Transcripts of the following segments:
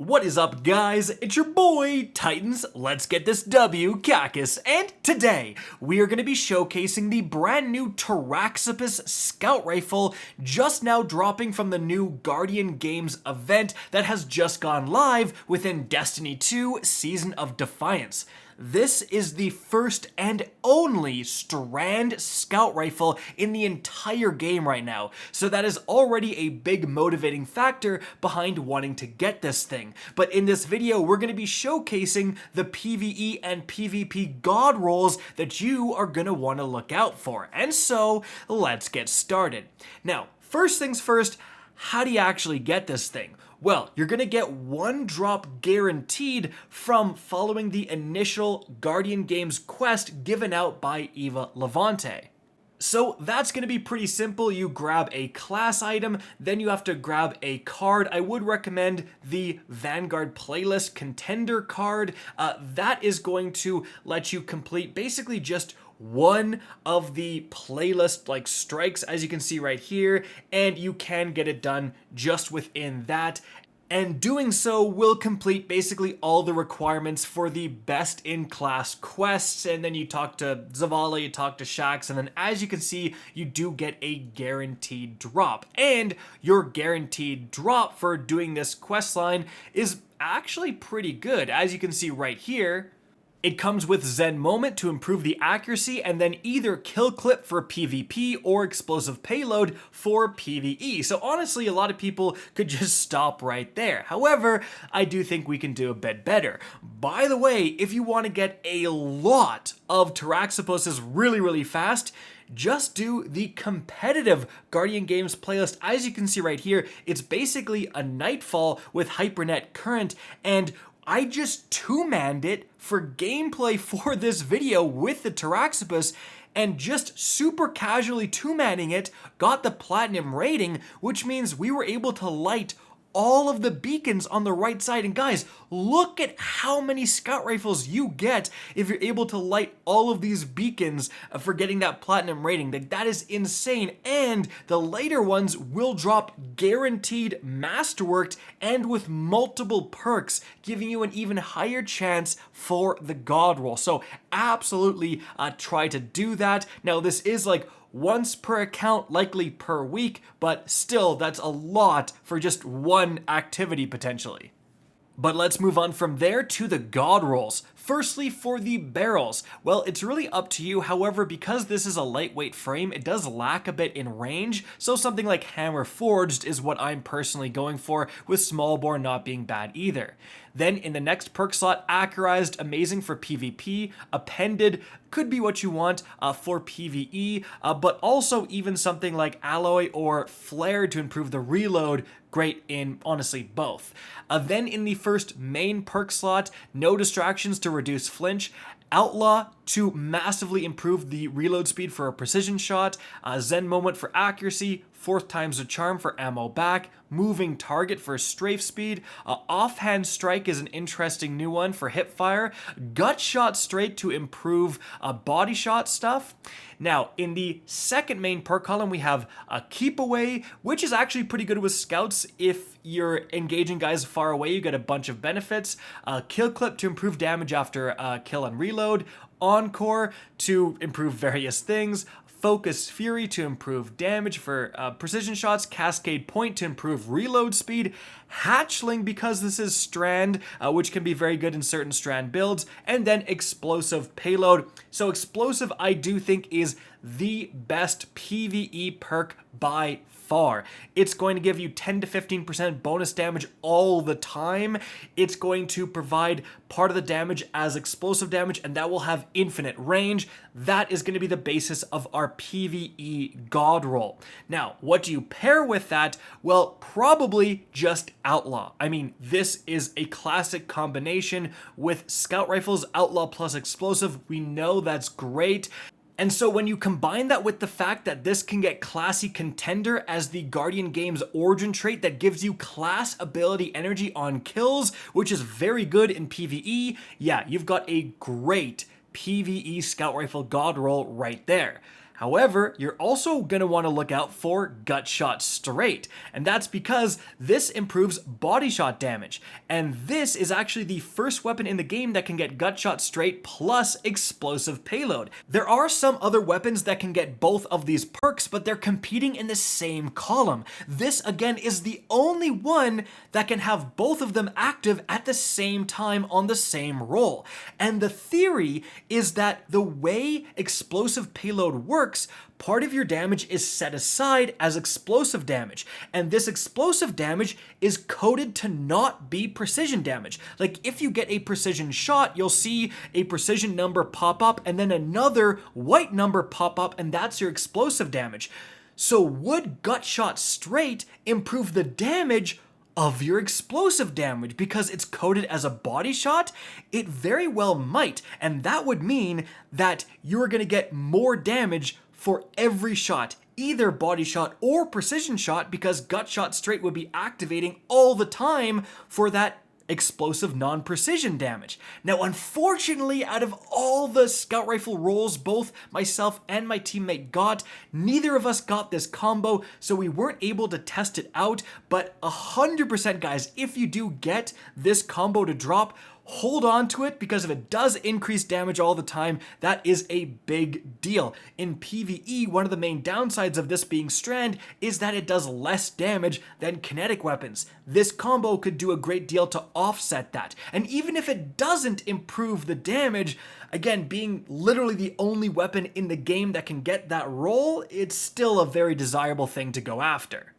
What is up, guys? It's your boy, Titans. Let's get this W, Cacus. And today, we are going to be showcasing the brand new Taraxippos Scout Rifle, just now dropping from the new Guardian Games event that has just gone live within Destiny 2 Season of Defiance. This is the first and only Strand Scout Rifle in the entire game right now, so that is already a big motivating factor behind wanting to get this thing. But in this video, we're going to be showcasing the PvE and PvP god rolls that you are going to want to look out for. And so, let's get started. Now, first things first, how do you actually get this thing? Well, you're going to get one drop guaranteed from following the initial Guardian Games quest given out by Eva Levante. So that's going to be pretty simple. You grab a class item, then you have to grab a card. I would recommend the Vanguard Playlist Contender card. That is going to let you complete basically just one of the playlist strikes, as you can see right here, and you can get it done just within that. And doing so will complete basically all the requirements for the best in class quests. And then you talk to Zavala, you talk to Shax, and then as you can see, you do get a guaranteed drop. And your guaranteed drop for doing this quest line is actually pretty good. As you can see right here, it comes with Zen Moment to improve the accuracy, and then either Kill Clip for PvP or Explosive Payload for PvE. So honestly, a lot of people could just stop right there. However, I do think we can do a bit better. By the way, if you want to get a lot of Taraxippos really fast, just do the competitive Guardian Games playlist. As you can see right here, it's basically a Nightfall with Hypernet Current, and I just two-manned it for gameplay for this video with the Taraxippos, and just super casually two-manning it got the platinum rating, which means we were able to light all of the beacons on the right side. And guys, look at how many scout rifles you get if you're able to light all of these beacons for getting that platinum rating. That is insane. And the later ones will drop guaranteed masterworked and with multiple perks, giving you an even higher chance for the god roll. So absolutely try to do that. Now this is once per account, likely per week, but still, that's a lot for just one activity potentially. But let's move on from there to the god rolls. Firstly, for the barrels, well, it's really up to you. However, because this is a lightweight frame, it does lack a bit in range, so something like Hammer Forged is what I'm personally going for, with small bore not being bad either. Then in the next perk slot, Accurized, amazing for PvP. Appended could be what you want for PvE, but also even something like Alloy or Flared to improve the reload, great in honestly both. Then in the first main perk slot, No Distractions to reduce flinch, Outlaw to massively improve the reload speed for a precision shot, Zen Moment for accuracy, 4th times the charm for ammo back, Moving Target for strafe speed, Offhand Strike is an interesting new one for hip fire, Gut Shot Straight to improve body shot stuff. Now, in the second main perk column, we have a Keep Away, which is actually pretty good with scouts. If you're engaging guys far away, you get a bunch of benefits. Kill Clip to improve damage after kill and reload. Encore to improve various things. Focused Fury to improve damage for precision shots, Cascade Point to improve reload speed, Hatchling because this is Strand, which can be very good in certain Strand builds, and then Explosive Payload. So Explosive, I do think, is the best PvE perk by far. It's going to give you 10 to 15% bonus damage all the time. It's going to provide part of the damage as explosive damage, and that will have infinite range. That is going to be the basis of our PvE god roll. Now, what do you pair with that? Well, probably just Outlaw. I mean, this is a classic combination with Scout Rifles, Outlaw plus Explosive. We know that's great. And so when you combine that with the fact that this can get Classy Contender as the Guardian Games origin trait that gives you class ability energy on kills, which is very good in PvE, yeah, you've got a great PvE Scout Rifle god roll right there. However, you're also going to want to look out for gut shot straight, and that's because this improves body shot damage, and this is actually the first weapon in the game that can get gut shot straight plus explosive payload. There are some other weapons that can get both of these perks, but they're competing in the same column. This again is the only one that can have both of them active at the same time on the same roll. And the theory is that the way explosive payload works, part of your damage is set aside as explosive damage, and this explosive damage is coded to not be precision damage. Like if you get a precision shot, you'll see a precision number pop up and then another white number pop up, and that's your explosive damage. So would gut shot straight improve the damage of your explosive damage because it's coded as a body shot? It very well might, and that would mean that you're going to get more damage for every shot, either body shot or precision shot, because gut shot straight would be activating all the time for that explosive non-precision damage. Now, unfortunately, out of all the scout rifle rolls both myself and my teammate got, neither of us got this combo, so we weren't able to test it out. But 100% guys, if you do get this combo to drop, hold on to it, because if it does increase damage all the time, that is a big deal. In PvE, one of the main downsides of this being Strand is that it does less damage than kinetic weapons. This combo could do a great deal to offset that. And even if it doesn't improve the damage, again, being literally the only weapon in the game that can get that roll, it's still a very desirable thing to go after.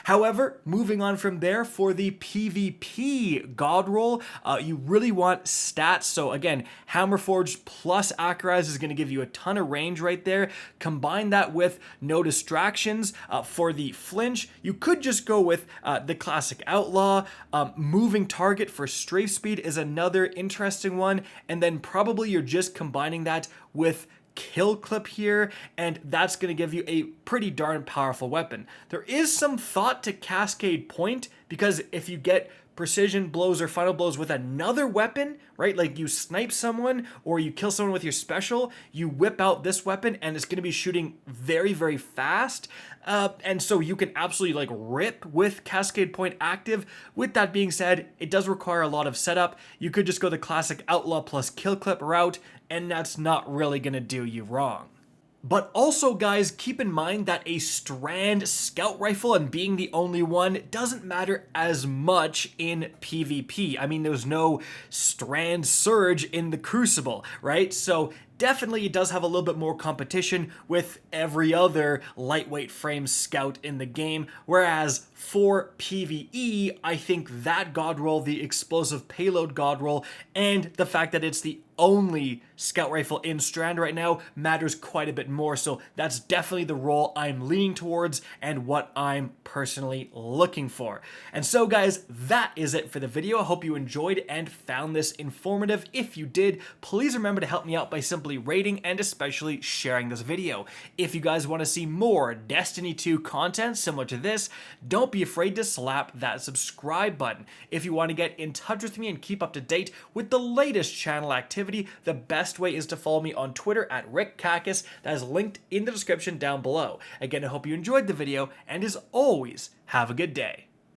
However, moving on from there, for the PvP god roll, you really want stats. So again, Hammerforged plus Accurise is going to give you a ton of range right there. Combine that with no distractions. For the flinch, you could just go with the classic Outlaw. Moving target for strafe speed is another interesting one. And then probably you're just combining that with kill clip here, and that's going to give you a pretty darn powerful weapon. There is some thought to Cascade Point, because if you get precision blows or final blows with another weapon, right, like you snipe someone or you kill someone with your special, you whip out this weapon and it's going to be shooting very, very fast. And so you can absolutely like rip with Cascade Point active. With that being said, it does require a lot of setup. You could just go the classic Outlaw plus kill clip route, and that's not really going to do you wrong. But also, guys, keep in mind that a Strand Scout Rifle, and being the only one, doesn't matter as much in PvP. I mean, there's no Strand Surge in the Crucible, right? So definitely it does have a little bit more competition with every other lightweight frame scout in the game, whereas for PvE, I think that god roll, the explosive payload god roll, and the fact that it's the only scout rifle in Strand right now matters quite a bit more. So that's definitely the role I'm leaning towards and what I'm personally looking for. And so guys, that is it for the video. I hope you enjoyed and found this informative. If you did, please remember to help me out by simply rating and especially sharing this video. If you guys want to see more Destiny 2 content similar to this, don't be afraid to slap that subscribe button. If you want to get in touch with me and keep up to date with the latest channel activity, the best way is to follow me on Twitter at RickCacus. That is linked in the description down below. Again, I hope you enjoyed the video, and as always, have a good day.